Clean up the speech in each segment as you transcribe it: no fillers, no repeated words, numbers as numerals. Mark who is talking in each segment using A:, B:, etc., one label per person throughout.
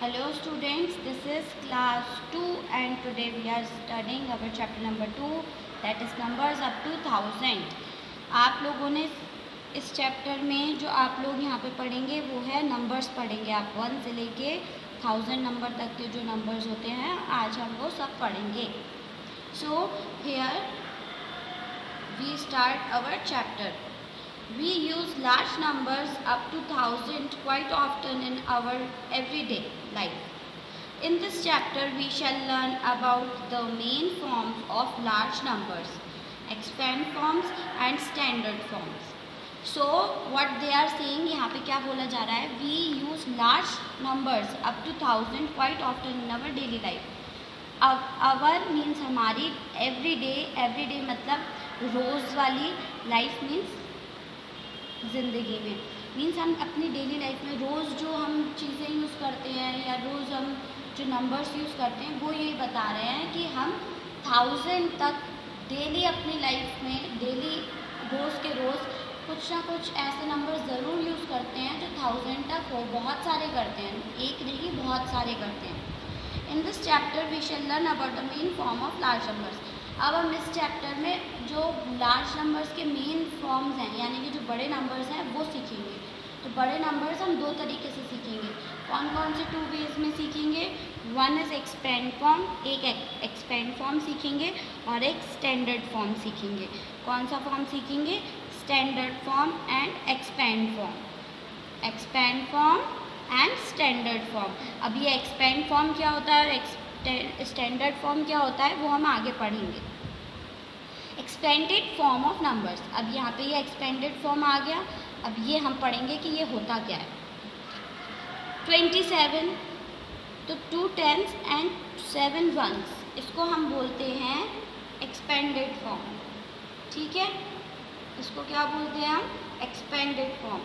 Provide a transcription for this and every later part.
A: Hello students, this is class 2 and today we are studying our chapter number 2 that is numbers up to 1000. आप लोगों ने इस chapter में जो आप लोग यहाँ पे पढ़ेंगे वो है नंबर्स पढ़ेंगे। आप 1 से लेके 1000 नंबर तक के जो नंबर्स होते हैं आज हम वो सब पढ़ेंगे। So here we start our chapter. We use large numbers up to 1000 quite often in our everyday life. In this chapter, we shall learn about the main forms of large numbers, expand forms and standard forms. So, what they are saying यहाँ पे क्या बोला जा रहा है? We use large numbers up to 1000 quite often in our daily life. Our means हमारी everyday मतलब रोज़ वाली life means ज़िंदगी में मीन्स हम अपनी डेली लाइफ में रोज़ जो हम चीज़ें यूज़ करते हैं या रोज़ हम जो नंबर्स यूज़ करते हैं वो यही बता रहे हैं कि हम 1000 तक डेली अपनी लाइफ में डेली रोज़ के रोज़ कुछ ना कुछ ऐसे नंबर ज़रूर यूज़ करते हैं जो 1000 तक हो। बहुत सारे करते हैं, एक नहीं बहुत सारे करते हैं। In this chapter we shall learn about the main form of large numbers. अब हम इस चैप्टर में जो लार्ज नंबर्स के मेन फॉर्म्स हैं यानी कि जो बड़े नंबर्स हैं वो सीखेंगे। तो बड़े नंबर्स हम दो तरीके से सीखेंगे। कौन कौन से 2 वेज में सीखेंगे? वन इज़ एक्सपेंड फॉर्म, एक एक्सपेंड फॉर्म सीखेंगे और एक स्टैंडर्ड फॉर्म सीखेंगे। कौन सा फॉर्म सीखेंगे? Standard form and expand form. Expand form and standard form. अब ये एक्सपेंड फॉर्म क्या होता है और स्टैंडर्ड फॉर्म क्या होता है वो हम आगे पढ़ेंगे। Expanded form of numbers. अब यहाँ पे ये एक्सपेंडेड फॉर्म आ गया। अब ये हम पढ़ेंगे कि ये होता क्या है। 27 तो 2 10s एंड 7 1s, इसको हम बोलते हैं एक्सपेंडेड फॉर्म। ठीक है, इसको क्या बोलते हैं हम? Expanded form.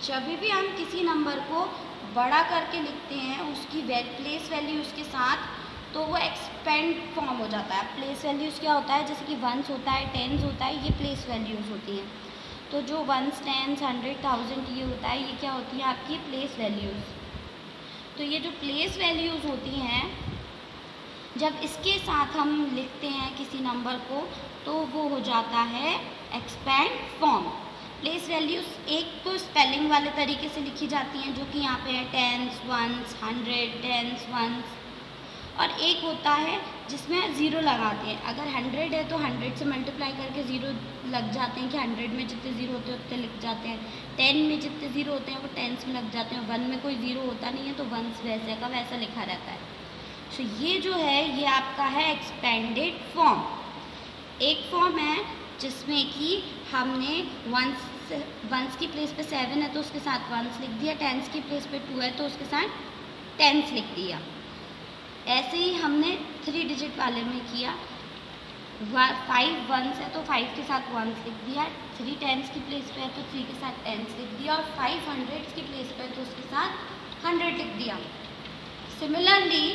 A: जब भी हम किसी नंबर को बड़ा करके लिखते हैं उसकी प्लेस वैल्यू उसके साथ, तो वो एक्सपेंड फॉर्म हो जाता है। प्लेस वैल्यूज़ क्या होता है? जैसे कि 1s होता है, 10s होता है, ये प्लेस वैल्यूज़ होती हैं। तो जो 1s 10s 100 1000 ये होता है, ये क्या होती है? आपकी प्लेस वैल्यूज़। तो ये जो प्लेस वैल्यूज़ होती हैं जब इसके साथ हम लिखते हैं किसी नंबर को तो वो हो जाता है एक्सपेंड फॉर्म। प्लेस वैल्यूज़ एक तो स्पेलिंग वाले तरीके से लिखी जाती हैं जो कि यहाँ पे है 10s 1s 100 10s 1s, और एक होता है जिसमें ज़ीरो लगाते हैं। अगर 100 है तो 100 से मल्टीप्लाई करके ज़ीरो लग जाते हैं कि 100 में जितने ज़ीरो होते हैं उतने लिख जाते हैं। 10 में जितने ज़ीरो होते हैं वो 10s में लग जाते हैं। 1 में कोई ज़ीरो होता नहीं है तो 1s वैसे का वैसा लिखा रहता है। तो ये जो है ये आपका है एक्सपेंडेड फॉर्म। एक फॉर्म है जिसमें कि हमने 1s की प्लेस पे 7 है तो उसके साथ 1s लिख दिया, 10s की प्लेस पे 2 है तो उसके साथ 10s लिख दिया। ऐसे ही हमने 3 डिजिट वाले में किया। 5 1s है तो 5 के साथ 1s लिख दिया, 3 10s की प्लेस पे है तो 3 के साथ 10s लिख दिया, और 5 100s की प्लेस पे है तो उसके साथ 100 लिख दिया। Similarly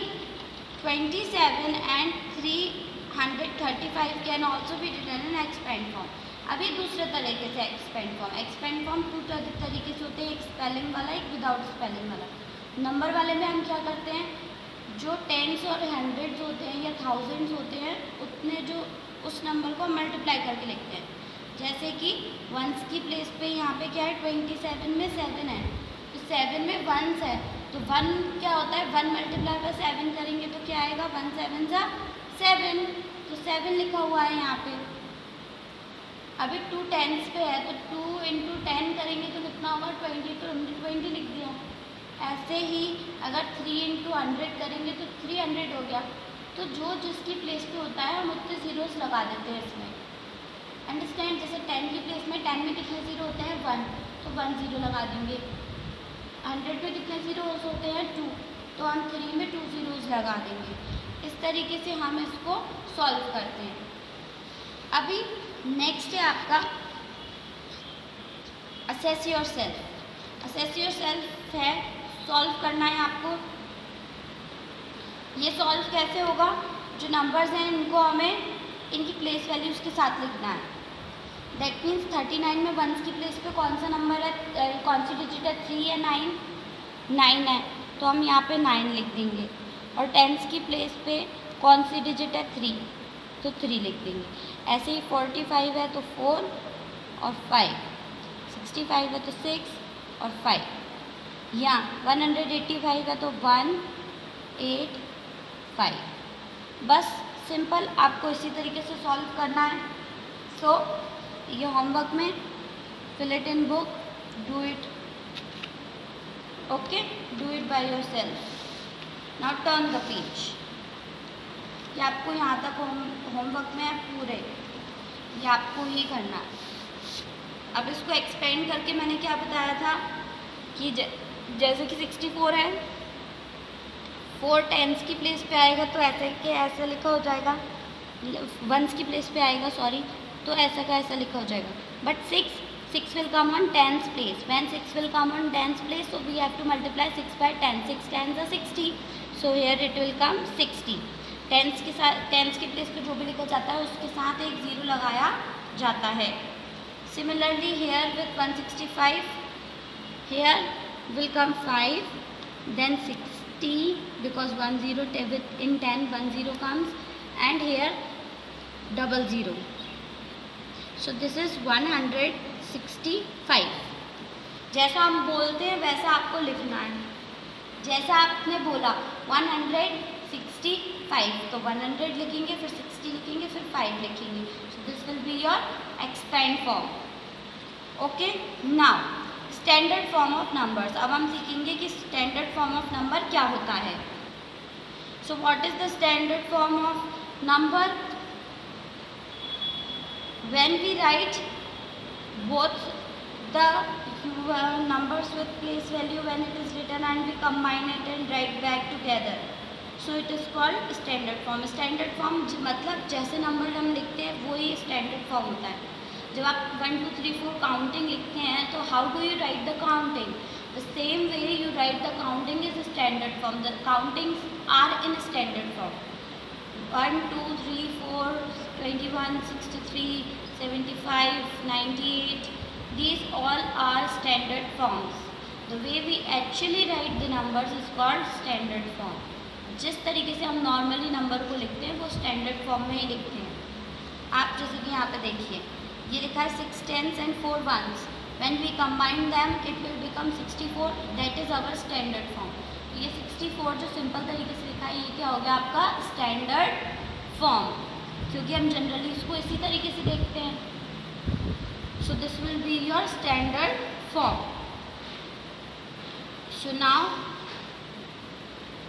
A: 27 and 335 can also be written in expand form. अभी दूसरे तरीके से एक्सपेंड फॉर्म। एक्सपेंड फॉर्म 2 तरीके से होते हैं, एक स्पेलिंग वाला एक विदाउट स्पेलिंग वाला। नंबर वाले में हम क्या करते हैं, जो 10s और 100s होते हैं या 1000s होते हैं उतने जो उस नंबर को मल्टीप्लाई करके लिखते हैं। जैसे कि 1s की प्लेस पे यहाँ पे क्या है 27 में 7 है तो 7 में 1s है तो 1 क्या होता है 1 मल्टीप्लाई पर 7 करेंगे तो क्या आएगा 1 7 जा 7, तो 7 लिखा हुआ है यहाँ पे। अभी 2 10s पे है तो 2 × 10 करेंगे तो कितना होगा 20, तो 20 लिख दिया। ऐसे ही अगर 3 × 100 करेंगे तो 300 हो गया। तो जो जिसकी प्लेस पे होता है हम उतने ज़ीरोस लगा देते हैं इसमें। अंडरस्टैंड? जैसे 10 की प्लेस में 10 में कितने ज़ीरो होते हैं 1, तो 1 ज़ीरो लगा देंगे। 100 में कितने ज़ीरोस होते हैं 2, तो हम 3 में 2 ज़ीरोस लगा देंगे। इस तरीके से हम इसको सॉल्व करते हैं। अभी नेक्स्ट है आपका असेस योरसेल्फ। असेस योरसेल्फ है सॉल्व करना है आपको। ये सॉल्व कैसे होगा? जो नंबर्स हैं इनको हमें इनकी प्लेस वैल्यूज़ के साथ लिखना है। दैट मीन्स 39 में 1s की प्लेस पे कौन सा नंबर है, कौन सी डिजिट है 3 या 9 है। तो हम यहाँ पे 9 लिख देंगे, और टेंस की प्लेस पे कौन सी डिजिट है 3, तो 3 लिख देंगे। ऐसे ही 45 है तो 4 और 5, 65 है तो 6 और 5, यहाँ 185 है तो 1 8 5। बस सिंपल आपको इसी तरीके से सॉल्व करना है। सो ये होमवर्क में fill it in book, do it, okay, do it by yourself. Now turn the page. ये आपको यहाँ तक होमवर्क में है पूरे, ये आपको ही करना है। अब इसको एक्सपेंड करके मैंने क्या बताया था कि जैसे कि 64 है, 4 टेंस की प्लेस पे आएगा तो ऐसे के ऐसे लिखा हो जाएगा, वंस की प्लेस पे आएगा सॉरी, तो ऐसा का ऐसा लिखा हो जाएगा। But 6 will come on tens place. When 6 will come on tens place, so we have to multiply 6 by 10. 6 tens are 60. So here it will come 60. Tense के साथ, टेंस की प्लेस पे जो भी लिखा जाता है उसके साथ एक 0 लगाया जाता है। Similarly here with 165, here will come 5, then 60 because 1 0 with in 10 1 0 comes, and here double 0. So this is 165. जैसा हम बोलते हैं वैसा आपको लिखना है। जैसा आपने बोला 165 तो 100 लिखेंगे, फिर 60 लिखेंगे, फिर 5 लिखेंगे। So this will be your expand form. Okay, now standard form of numbers. अब हम सीखेंगे कि standard form of number क्या होता है। So what is the standard form of number? When we write both the numbers with place value when it is written and we combine it and write back together, so it is called standard form. Standard form मतलब जैसे number हम लिखते हैं वही standard form होता है। जब आप 1 2 3 4 काउंटिंग लिखते हैं तो how do you write the counting? The same way you write the counting is standard form. The countings are in standard form. 1 2 3 4 21 63 75 98, these all are standard forms. The way we actually write the numbers is called standard form. जिस तरीके से हम normally number को लिखते हैं वो standard form में ही लिखते हैं। आप जैसे कि यहाँ पे देखिए ये लिखा है 6 tens and 4 ones. When we combine them it will become 64. That is our standard form. ये 64 जो सिंपल तरीके से लिखा है ये क्या हो गया आपका स्टैंडर्ड फॉर्म, क्योंकि हम जनरली इसको इसी तरीके से देखते हैं। So this will be your standard form. So now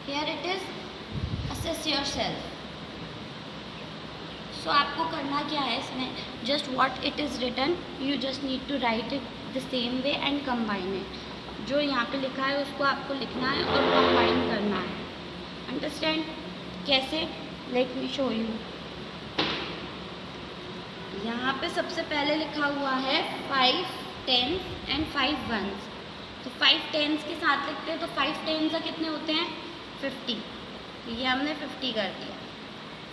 A: here it is assess yourself. So आपको करना क्या है इसमें, just what it is written you just need to write it the same way and combine it. जो यहाँ पे लिखा है उसको आपको लिखना है और combine करना है। Understand? कैसे? Let me show you. यहाँ पे सबसे पहले लिखा हुआ है 5 tens and 5 ones. तो 5 tens के साथ लिखते हैं तो 5 tens कितने होते हैं 50, तो ये हमने 50 कर दिया।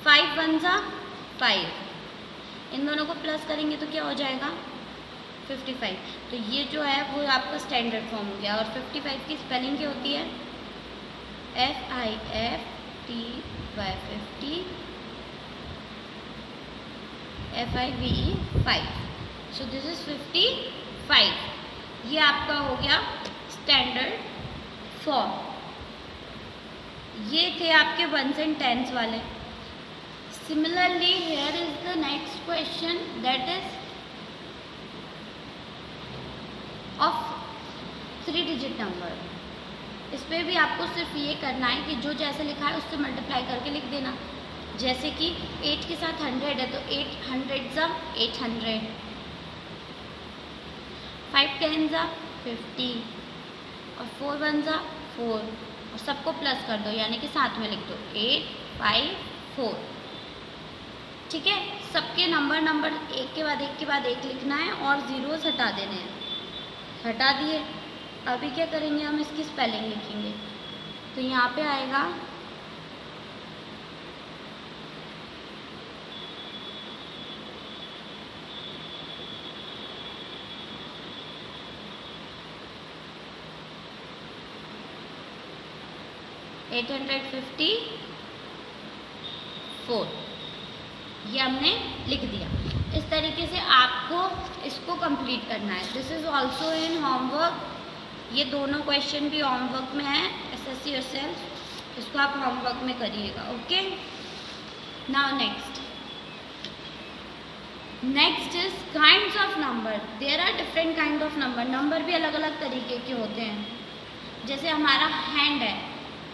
A: 5 ones 5, इन दोनों को प्लस करेंगे तो क्या हो जाएगा 55। तो ये जो है वो आपका स्टैंडर्ड फॉर्म हो गया। और 55 की स्पेलिंग क्या होती है FIFTY 50 FIVE 5। So this is 55। ये आपका हो गया स्टैंडर्ड फॉर्म। ये थे आपके वंस एंड टेंस वाले। Similarly here is the next question that is of 3 digit number. इस पर भी आपको सिर्फ ये करना है कि जो जैसे लिखा है उससे मल्टीप्लाई करके लिख देना। जैसे कि 8 के साथ 100 है तो 8 hundreds 800, 5 tens 50 और 4 ones 4 और सबको प्लस कर दो यानी कि साथ में लिख दो 8 5 4। ठीक है, सबके नंबर एक के बाद एक लिखना है और ज़ीरोस हटा देने हैं। हटा दिए, अभी क्या करेंगे हम इसकी स्पेलिंग लिखेंगे। तो यहाँ पे आएगा 854 ये हमने लिख दिया। इस तरीके से आपको इसको कंप्लीट करना है। This is also in homework, ये दोनों क्वेश्चन भी होमवर्क में है, एसएससी योरसेल्फ, इसको आप होमवर्क में करिएगा। Okay, now next is kinds of number. There are different kind of number. Number भी अलग अलग तरीके के होते हैं। जैसे हमारा हैंड है,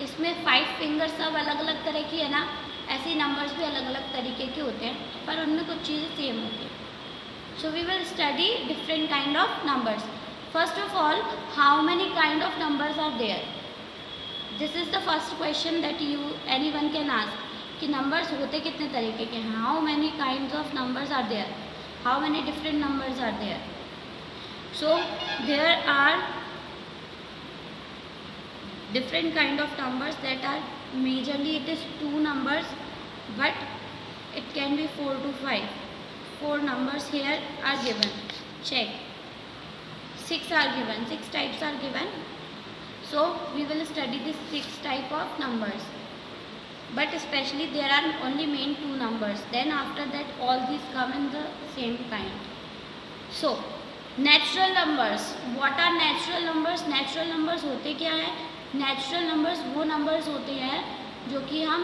A: इसमें 5 फिंगर सब अलग अलग तरह की है ना, ऐसे ही नंबर्स भी अलग अलग तरीके के होते हैं, पर उनमें कुछ चीज़ें सेम होती हैं। So we will study different kind of numbers. First of all, how many kind of numbers are there? This is the first question that anyone can ask कि नंबर्स होते कितने तरीके के हैं। How many kinds of numbers are there, how many different numbers are there? So there are different kind of numbers that are majorly it is 2 numbers, but it can be 4 to 5. 4 numbers here are given. Check. 6 are given. 6 types are given. So we will study this 6 type of numbers. But especially there are only main 2 numbers. Then after that all these come in the same kind. So natural numbers. What are natural numbers? Natural numbers होते क्या है? Natural numbers वो numbers होते हैं जो कि हम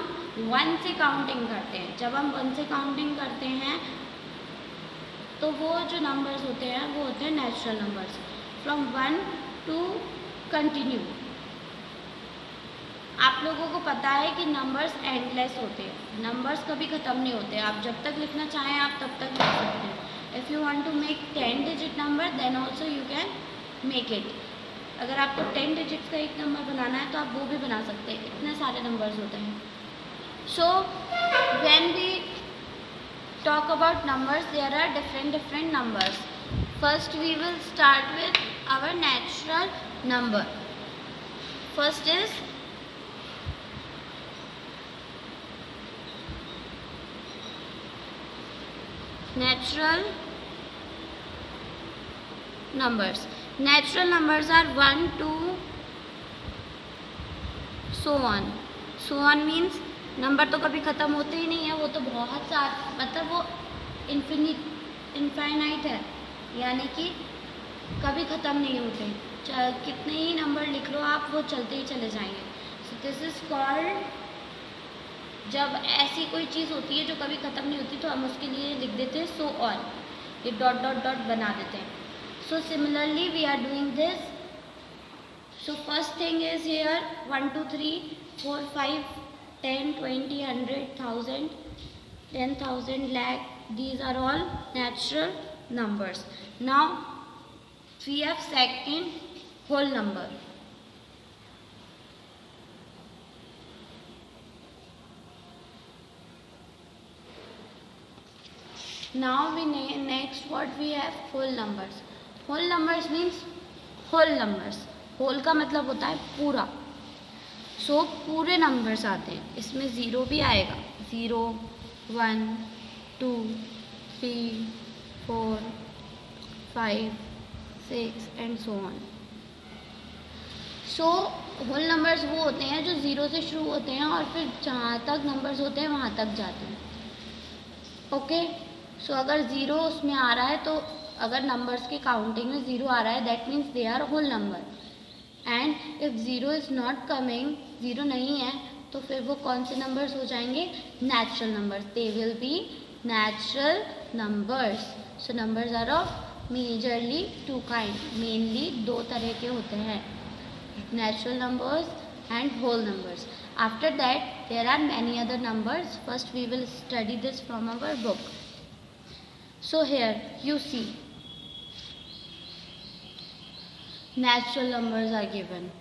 A: 1 से काउंटिंग करते हैं। जब हम 1 से काउंटिंग करते हैं तो वो जो नंबर्स होते हैं वो होते हैं natural numbers. From 1 to continue. आप लोगों को पता है कि नंबर्स एंडलेस होते हैं, नंबर्स कभी ख़त्म नहीं होते। आप जब तक लिखना चाहें आप तब तक लिख सकते हैं। If you want to make 10 digit number then also you can make it. अगर आपको 10 डिजिट्स का एक नंबर बनाना है तो आप वो भी बना सकते हैं, इतने सारे नंबर्स होते हैं। So when we talk about numbers there are different numbers. First we will start with our natural number. First is natural numbers. Natural numbers are 1 to so on. So on means number तो कभी ख़त्म होते ही नहीं है, वो तो बहुत सारे, मतलब वो इनफाइनाइट है, यानी कि कभी ख़त्म नहीं होते। कितने ही नंबर लिख लो आप, वो चलते ही चले जाएंगे। सो दिस इज कॉल्ड, जब ऐसी कोई चीज़ होती है जो कभी ख़त्म नहीं होती तो हम उसके लिए लिख देते हैं सो ऑन, ये डॉट डॉट डॉट बना देते हैं। So similarly we are doing this. So first thing is here 1 2 3 4 5 10 20 100 1000 10,000 lakh, these are all natural numbers. Now we have second whole number. Now we next what we have whole numbers. Whole numbers means whole numbers. whole का मतलब होता है पूरा। सो पूरे numbers आते हैं, इसमें zero भी आएगा, 0 1 2 3 4 5 6 and so on. So whole numbers वो होते हैं जो ज़ीरो से शुरू होते हैं और फिर जहाँ तक नंबर्स होते हैं वहाँ तक जाते हैं। ओके, सो अगर ज़ीरो उसमें आ रहा है तो अगर नंबर्स के काउंटिंग में ज़ीरो आ रहा है that means they are whole number. And if zero is not coming, zero नहीं है, तो फिर वो कौन से नंबर्स हो जाएंगे? Natural numbers. They will be natural numbers. So numbers are of majorly 2 kind, mainly 2 तरह के होते हैं, natural numbers and whole numbers. After that there are many other numbers. First we will study this from our book. So here you see natural numbers are given.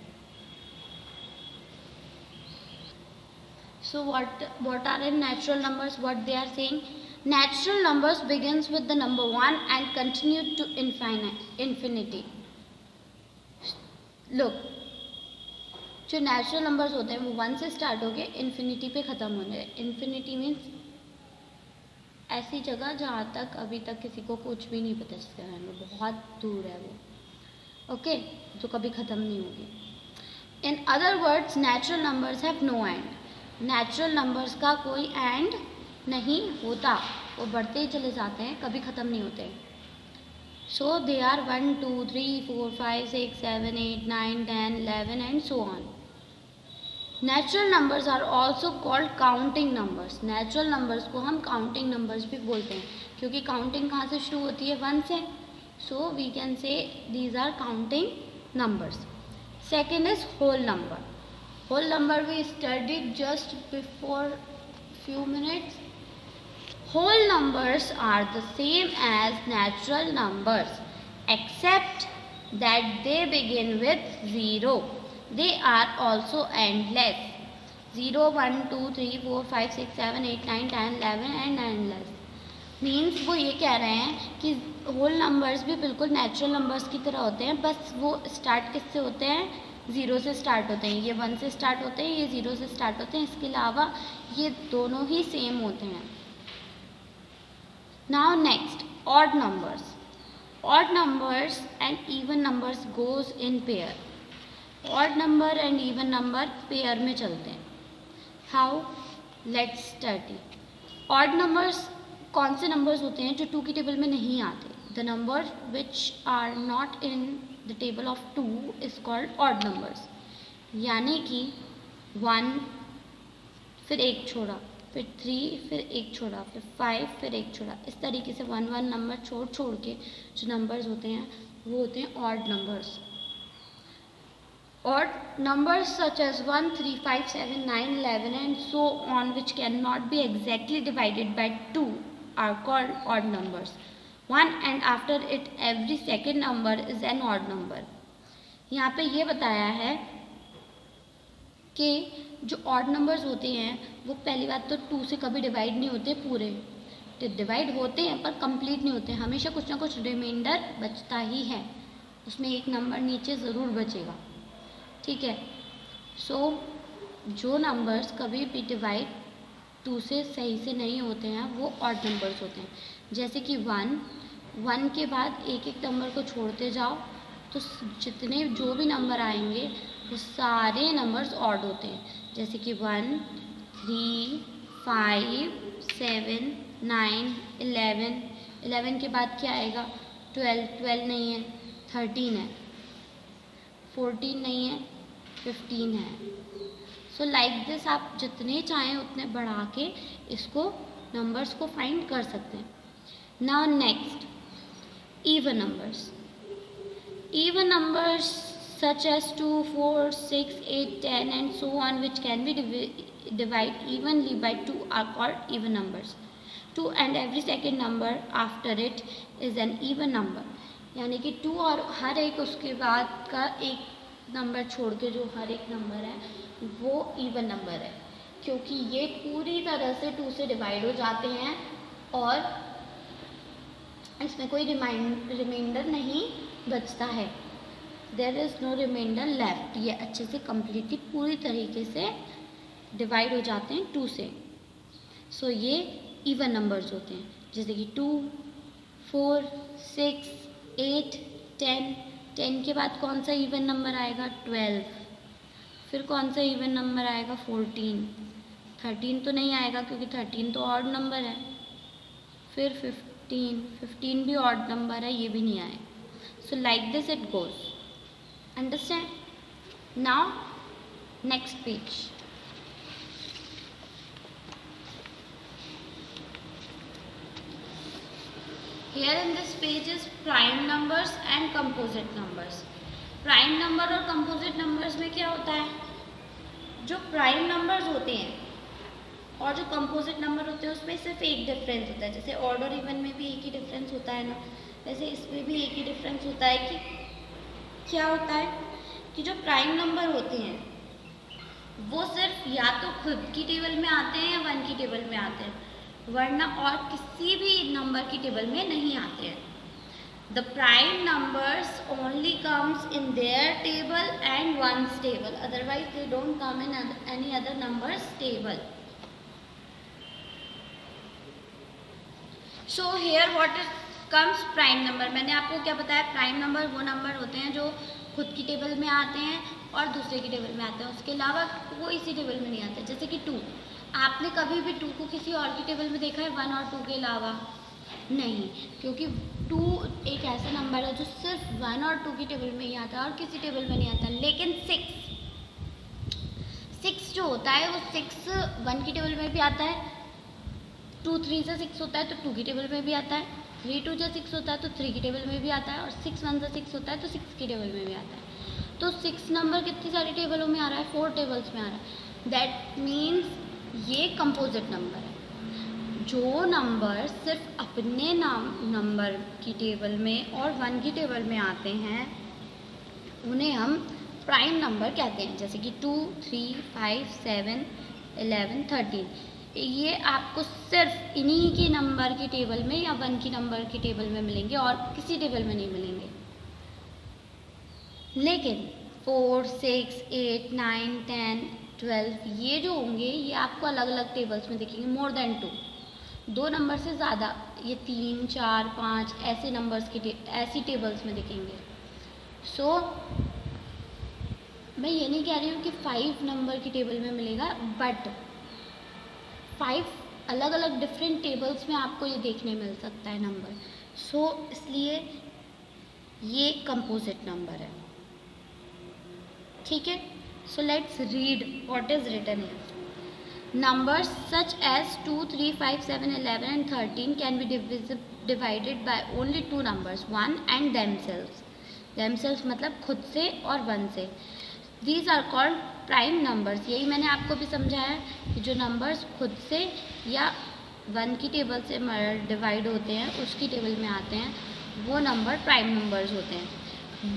A: So what are in natural numbers? What they are saying, natural numbers begins with the number 1 and continue to infinity. Look, जो natural numbers होते हैं वो 1 से start होके infinity पे ख़त्म होने हैं। इन्फिनिटी मीन्स ऐसी जगह जहाँ तक अभी तक किसी को कुछ भी नहीं पता इसके बारे में, बहुत दूर है वो। ओके, जो कभी ख़त्म नहीं होगी। In other words natural numbers have no end. Natural numbers का कोई एंड नहीं होता, वो बढ़ते ही चले जाते हैं, कभी ख़त्म नहीं होते. सो they are 1 2 3 4 5 6 7 8 9 10 11 and so on. Natural numbers are also called counting numbers. Natural numbers को हम काउंटिंग नंबर्स भी बोलते हैं, क्योंकि काउंटिंग कहाँ से शुरू होती है? 1 से. So we can say these are counting numbers. Second is whole number. Whole number we studied just before few minutes. Whole numbers are the same as natural numbers except that they begin with 0. They are also endless. 0 1 2 3 4 5 6 7 8 9 10 11 and endless. Means वो ये कह रहे हैं कि whole numbers भी बिल्कुल natural numbers की तरह होते हैं, बस वो स्टार्ट किससे होते हैं? 0 से स्टार्ट होते हैं. ये 1 से स्टार्ट होते हैं, ये 0 से स्टार्ट होते हैं. इसके अलावा ये दोनों ही सेम होते हैं. Now next, odd numbers. Odd numbers and even numbers goes in pair. Odd number and even number pair में चलते हैं. How? Let's study. Odd numbers कौन से नंबर्स होते हैं जो 2 की टेबल में नहीं आते? The number which are not in the table of 2 is called odd numbers. यानी कि 1 फिर 1 छोड़ा, फिर 3 फिर 1 छोड़ा, फिर 5 फिर 1 छोड़ा. इस तरीके से 1 1 नंबर छोड़ के जो नंबर्स होते हैं वो होते हैं odd numbers. Odd numbers such as 1, 3, 5, 7, 9, 11 and so on which cannot be exactly divided by 2 are called odd numbers. 1 and after it every second number is an odd number. यहाँ पे ये बताया है कि जो odd numbers होते हैं वो पहली बात तो 2 से कभी डिवाइड नहीं होते पूरे. तो डिवाइड होते हैं पर कंप्लीट नहीं होते, हमेशा कुछ ना कुछ रिमाइंडर बचता ही है, उसमें एक नंबर नीचे ज़रूर बचेगा. ठीक है. सो जो नंबर्स कभी भी डिवाइड 2 से सही से नहीं होते हैं वो ऑड नंबर्स होते हैं. जैसे कि 1 के बाद एक एक नंबर को छोड़ते जाओ तो जितने जो भी नंबर आएंगे वो सारे नंबर्स ऑड होते हैं. जैसे कि 1 3 5 7 9 11 के बाद क्या आएगा? 12 नहीं है, 13 है, 14 नहीं है, 15 है. सो लाइक दिस आप जितने चाहें उतने बढ़ा के इसको नंबर्स को फाइंड कर सकते हैं. Now next, even numbers. Even numbers such as 2, 4, 6, 8, 10 and so on which can be divided evenly by 2 are called even numbers. 2 and every second number after it is an even number. यानी कि 2 और हर एक उसके बाद का एक number छोड़ के जो हर एक नंबर है वो इवन नंबर है, क्योंकि ये पूरी तरह से 2 से डिवाइड हो जाते हैं और इसमें कोई रिमाइंडर नहीं बचता है. There is no reminder left. ये अच्छे से कम्प्लीटली पूरी तरीके से डिवाइड हो जाते हैं 2 से. सो ये इवन नंबर्स होते हैं. जैसे कि 2, 4, 6, 8, 10. 10 के बाद कौन सा इवन नंबर आएगा? 12. फिर कौन सा इवन नंबर आएगा? 14. 13 तो नहीं आएगा क्योंकि 13 तो ऑड नंबर है. फिर 15 भी ऑड नंबर है, ये भी नहीं आएगा. So like this it goes. Understand? Now next page. Here in this page is prime numbers and composite numbers. Prime number और कंपोजिट नंबर्स में क्या होता है? जो प्राइम नंबर्स होते हैं और जो कंपोजिट नंबर होते हैं उसमें सिर्फ एक डिफरेंस होता है. जैसे ऑड और इवन में भी एक ही डिफरेंस होता है ना, वैसे इसमें भी एक ही डिफरेंस होता है कि क्या होता है कि जो प्राइम नंबर होते हैं वो सिर्फ या तो खुद की टेबल में आते हैं या 1 की टेबल में आते हैं, वरना और किसी भी नंबर की टेबल में नहीं आते हैं. The prime numbers only comes in their table and 1's table. Otherwise, they don't come in any other number's table. So here what comes prime number. मैंने आपको क्या बताया? प्राइम नंबर वो नंबर होते हैं जो खुद की टेबल में आते हैं और दूसरे की टेबल में आता है, उसके अलावा वो इसी टेबल में नहीं आता। जैसे कि 2, आपने कभी भी 2 को किसी और की टेबल में देखा है 1 और 2 के अलावा? नहीं, क्योंकि 2 एक ऐसा नंबर है जो सिर्फ 1 और 2 की टेबल में ही आता है और किसी टेबल में नहीं आता। लेकिन 6 जो होता है वो 6 1 की टेबल में भी आता है, 2 3 से 6 होता है तो 2 की टेबल में भी आता है, 3 2 से 6 होता है तो 3 की टेबल में भी आता है, और 6 1 से 6 होता है तो 6 की टेबल में भी आता है। तो 6 नंबर कितनी सारी टेबलों में आ रहा है? 4 टेबल्स में आ रहा है। दैट मीन्स ये कंपोजिट नंबर है। जो नंबर सिर्फ अपने नंबर की टेबल में और 1 की टेबल में आते हैं उन्हें हम प्राइम नंबर कहते हैं। जैसे कि 2 3 5 7 11 13, ये आपको सिर्फ इन्हीं के नंबर की टेबल में या 1 की नंबर की टेबल में मिलेंगे और किसी टेबल में नहीं मिलेंगे। लेकिन 4 6 8 9 10 12 ये जो होंगे ये आपको अलग अलग टेबल्स में दिखेंगे, मोर देन 2, 2 नंबर से ज़्यादा, ये 3 4 5 ऐसे नंबर्स की ऐसी टेबल्स में दिखेंगे। सो मैं ये नहीं कह रही हूँ कि 5 नंबर की टेबल में मिलेगा, बट 5 अलग अलग डिफरेंट टेबल्स में आपको ये देखने मिल सकता है नंबर। सो इसलिए ये कंपोजिट नंबर है, ठीक है। So let's read what is written here. Numbers such as 2, 3, 5, 7, 11 and 13 can be divided by only two numbers, 1 and themselves. Themselves मतलब खुद से और 1 से। These are called prime numbers. यही मैंने आपको भी समझाया कि जो numbers खुद से या 1 की टेबल से डिवाइड होते हैं, उसकी टेबल में आते हैं, वो नंबर प्राइम नंबर्स होते हैं।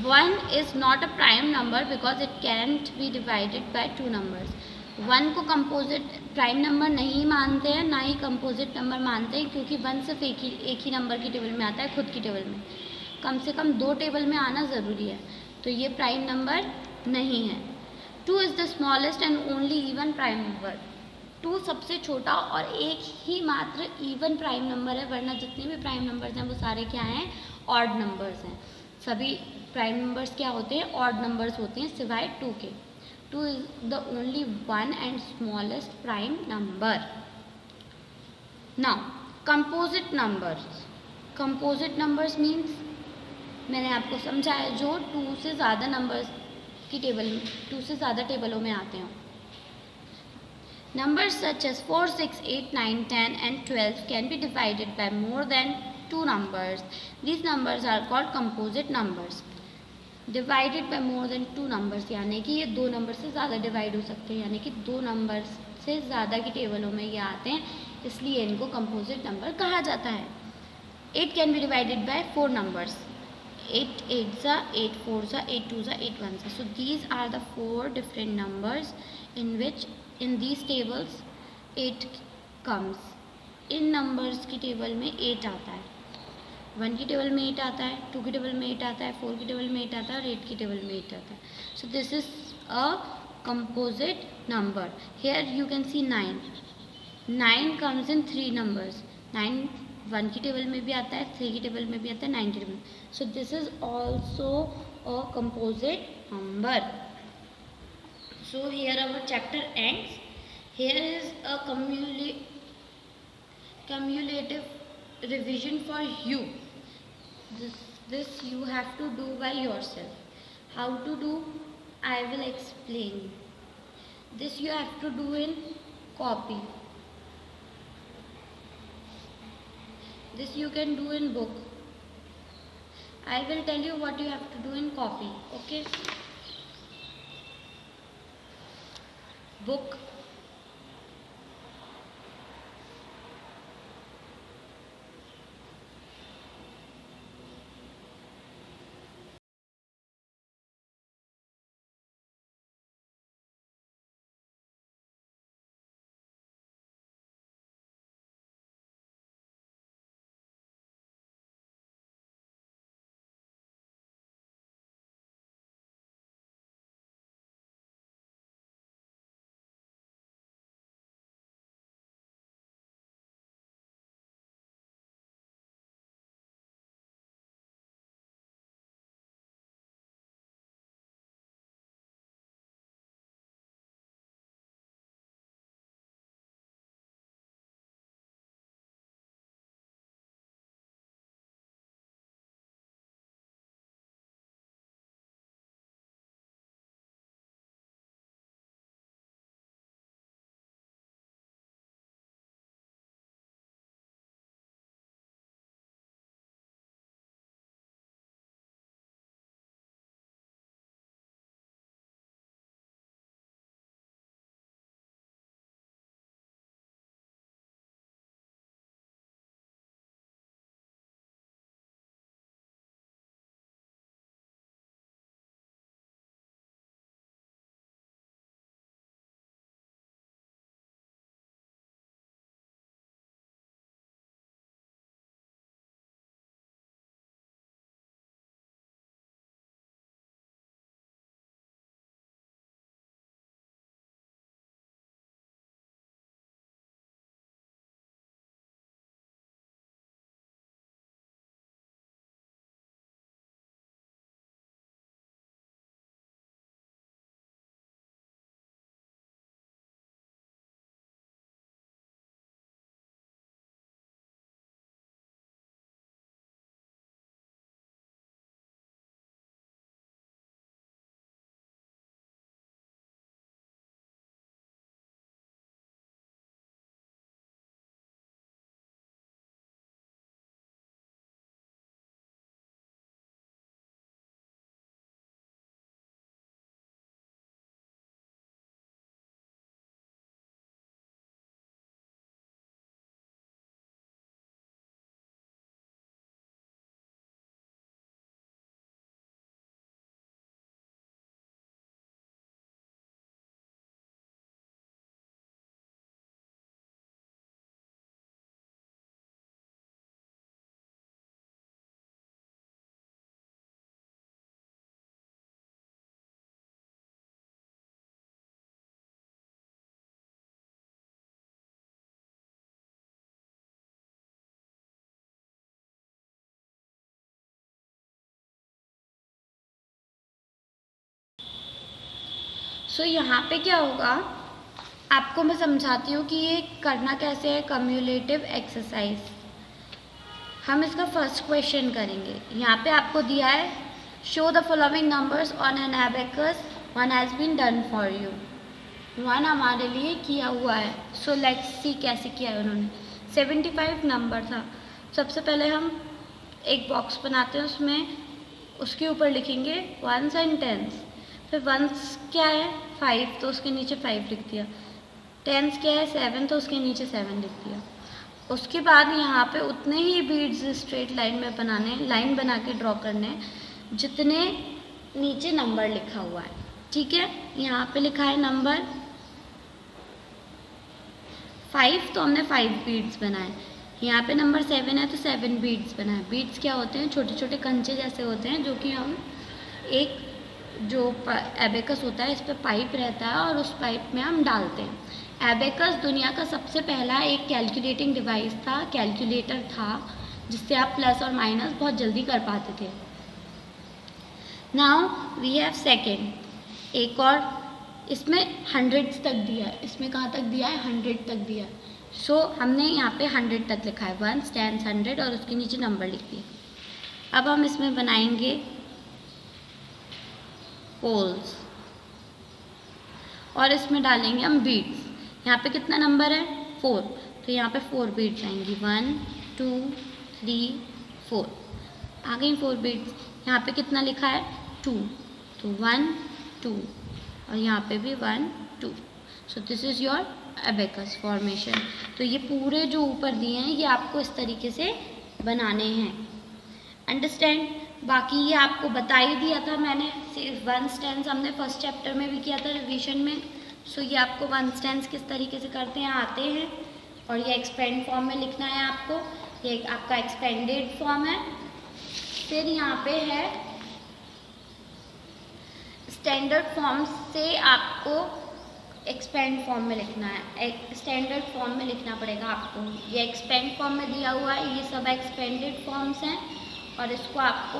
A: 1 is not a prime number because it can't be divided by two numbers. 1 को कंपोजिट प्राइम नंबर नहीं मानते हैं, ना ही कंपोजिट नंबर मानते हैं, क्योंकि 1 सिर्फ एक ही नंबर की टेबल में आता है, खुद की टेबल में। कम से कम 2 टेबल में आना ज़रूरी है, तो ये प्राइम नंबर नहीं है। 2 is the smallest and only even prime number. 2 सबसे छोटा और एक ही मात्र इवन प्राइम नंबर है, वरना जितने भी प्राइम नंबर्स हैं वो सारे क्या हैं? ऑड नंबर्स हैं। सभी प्राइम नंबर्स क्या होते हैं? ऑड नंबर्स होते हैं, सिवाय 2 के। 2 is the only one and smallest prime number. Now, composite numbers. Composite numbers means मैंने आपको समझाया जो 2 से ज़्यादा नंबर्स की टेबल 2 से ज़्यादा टेबलों में आते हैं। Numbers such as 4, 6, 8, 9, 10 and 12 can be divided by more than 2 numbers. These numbers are called composite numbers. Divided by more than 2 numbers, यानी कि ये 2 नंबर से ज़्यादा डिवाइड हो सकते हैं, यानी कि 2 नंबर से ज़्यादा की टेबलों में ये आते हैं, इसलिए इनको कंपोजिट नंबर कहा जाता है। 8 can be divided by 4 numbers, 8 8 ज़ा 8 4 ज़ा 8 2 ज़ा 8 1 ज़ा। So these are the 4 different numbers in which in these tables 8 comes. इन नंबर्स की टेबल में 8 आता है, 1 की टेबल में 8 आता है, 2 की टेबल में 8 आता है, 4 की टेबल में 8 आता है और 8 की टेबल में 8 आता है। So this is a composite number. Here you can see 9। 9 comes in 3 numbers. 9 1 की टेबल में भी आता है, 3 की टेबल में भी आता है, 9 की टेबल में। सो this is also a composite number. So here our chapter ends. Here is a cumulative revision for you. This you have to do by yourself. How to do? I will explain. This you have to do in copy. This you can do in book. I will tell you what you have to do in copy. Okay? Book सो यहाँ पे क्या होगा, आपको मैं समझाती हूँ कि ये करना कैसे है। कम्युलेटिव एक्सरसाइज, हम इसका फर्स्ट क्वेश्चन करेंगे। यहाँ पे आपको दिया है, show the following numbers on an abacus, one has been done for you. One हमारे लिए किया हुआ है। सो लेट्स सी कैसे किया है उन्होंने। 75 नंबर था। सबसे पहले हम एक बॉक्स बनाते हैं, उसमें उसके ऊपर लिखेंगे वंस एंड टेंस। फिर वंस क्या है 5, तो उसके नीचे 5 लिख दिया। टेंस क्या है 7, तो उसके नीचे 7 लिख दिया। उसके बाद यहाँ पे उतने ही बीड्स स्ट्रेट लाइन में बनाने, लाइन बना के ड्रॉ करने जितने नीचे नंबर लिखा हुआ है। ठीक है, यहाँ पे लिखा है नंबर 5, तो हमने 5 बीड्स बनाए। यहाँ पे नंबर 7 है तो 7 बीड्स बनाए। बीड्स क्या होते हैं, छोटे छोटे कंचे जैसे होते हैं, जो कि हम एक जो एबेकस होता है इस पर पाइप रहता है और उस पाइप में हम डालते हैं। एबेकस दुनिया का सबसे पहला एक कैलकुलेटिंग डिवाइस था, कैलकुलेटर था, जिससे आप प्लस और माइनस बहुत जल्दी कर पाते थे। नाउ वी हैव सेकेंड, एक और इसमें 100 तक दिया है। इसमें कहाँ तक दिया है, 100 तक दिया है। सो हमने यहाँ पे 100 तक लिखा है, 1 10 100 और उसके नीचे नंबर लिख दिया। अब हम इसमें बनाएंगे पोल्स और इसमें डालेंगे हम बीट्स। यहाँ पे कितना नंबर है 4, तो यहाँ पे 4 बीट्स आएंगी, 1 2 3 4 आ गई 4 बीट्स। यहाँ पे कितना लिखा है 2, तो 1 2 और यहाँ पे भी 1 2। So this is your abacus formation. तो ये पूरे जो ऊपर दिए हैं ये आपको इस तरीके से बनाने हैं। अंडरस्टैंड। बाकी ये आपको बता ही दिया था मैंने, सिर्फ 1 टेंस हमने फर्स्ट चैप्टर में भी किया था रिवीजन में। सो ये आपको 1 टेंस किस तरीके से करते हैं आते हैं, और ये एक्सपेंड फॉर्म में लिखना है आपको। ये आपका एक्सपेंडेड फॉर्म है। फिर यहाँ पे है स्टैंडर्ड फॉर्म से आपको एक्सपेंड फॉर्म में लिखना है। स्टैंडर्ड फॉर्म में लिखना पड़ेगा आपको। ये एक्सपेंड फॉर्म में दिया हुआ है, ये सब एक्सपेंडेड फॉर्म्स हैं और इसको आपको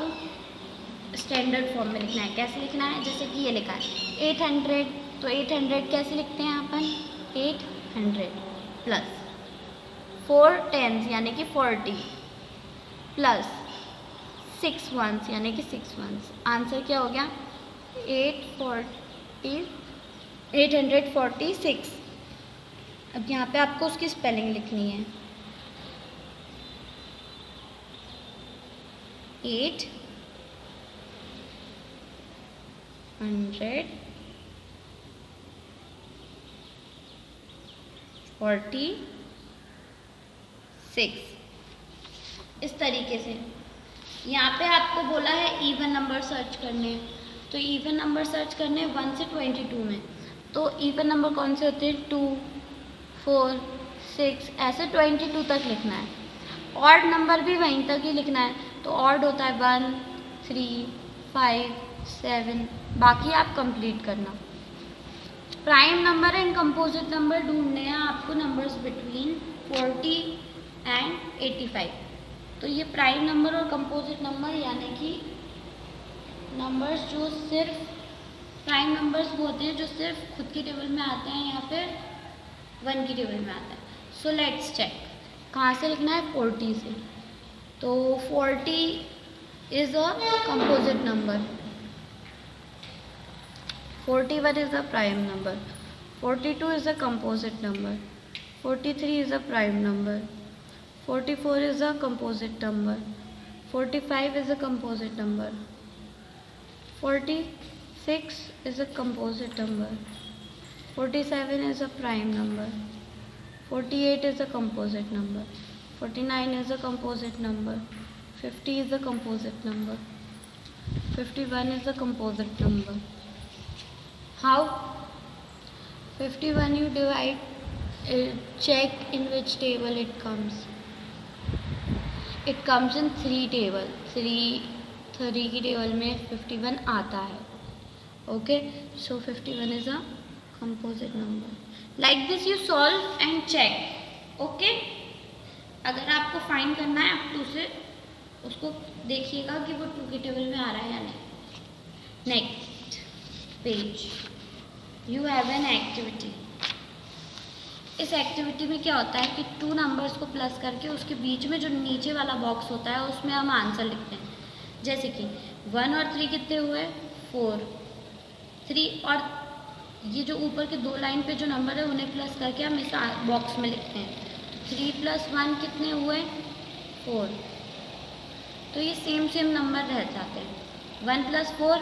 A: स्टैंडर्ड फॉर्म में लिखना है। कैसे लिखना है, जैसे कि ये लिखा है 800, तो 800 कैसे लिखते हैं अपन, 800 प्लस 4 टेंस यानी कि 40 प्लस 6 वंस यानी कि 6 वंस। आंसर क्या हो गया 846। अब यहाँ पे आपको उसकी स्पेलिंग लिखनी है, 846 इस तरीके से। यहाँ पे आपको बोला है इवन नंबर सर्च करने, तो इवन नंबर सर्च करने 1 से 22 में। तो इवन नंबर कौन से होते हैं 2 4 6 ऐसे 22 तक लिखना है। ऑड नंबर भी वहीं तक ही लिखना है, तो ऑड होता है 1 3 5 7, बाकी आप कंप्लीट करना। Prime number and composite number ढूंढने हैं आपको, नंबर्स बिटवीन 40 एंड 85। तो ये प्राइम नंबर और कंपोजिट नंबर यानी कि नंबर्स जो सिर्फ प्राइम नंबर्स वो होते हैं जो सिर्फ खुद की टेबल में आते हैं या फिर 1 की टेबल में आता है। सो लेट्स चेक, कहाँ से लिखना है 40 से। तो 40 is a composite number, 41 is a prime number, 42 is a composite number, 43 is a prime number, 44 is a composite number, 45 is a composite number, 46 is a composite number, 47 is a prime number, 48 is a composite number, 49 is a composite number, 50 is a composite number, 51 is a composite number. How? 51 you divide, check in which table it comes. It comes in 3 table. 3 की table में 51 आता है. Okay, so 51 is a composite number. Like this you solve and check. Okay? अगर आपको find करना है आप 2 से उसको देखिएगा कि वो 2 की टेबल में आ रहा है या नहीं. Next page you have an activity. इस एक्टिविटी में क्या होता है कि 2 नंबर्स को प्लस करके उसके बीच में जो नीचे वाला बॉक्स होता है उसमें हम आंसर लिखते हैं। जैसे कि 1 और 3 कितने हुए, 4। 3 और ये जो ऊपर के 2 लाइन पे जो नंबर है उन्हें प्लस करके हम इस बॉक्स में लिखते हैं। 3 + 1 कितने हुए, 4। तो ये सेम नंबर रह जाते हैं। 1 + 4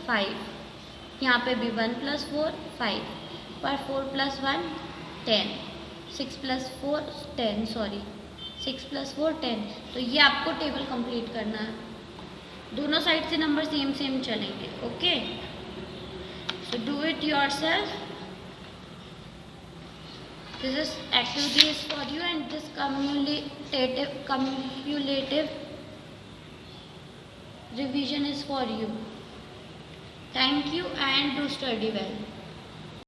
A: 5, यहाँ पे भी 1 + 4 5, पर 4 + 1 10, 6 + 4 10, 6 + 4 10। तो ये आपको टेबल कंप्लीट करना है। दोनों साइड से नंबर सेम चलेंगे। Okay, so do it yourself. This activity is for you and this cumulative revision is for you. Thank you and do study well.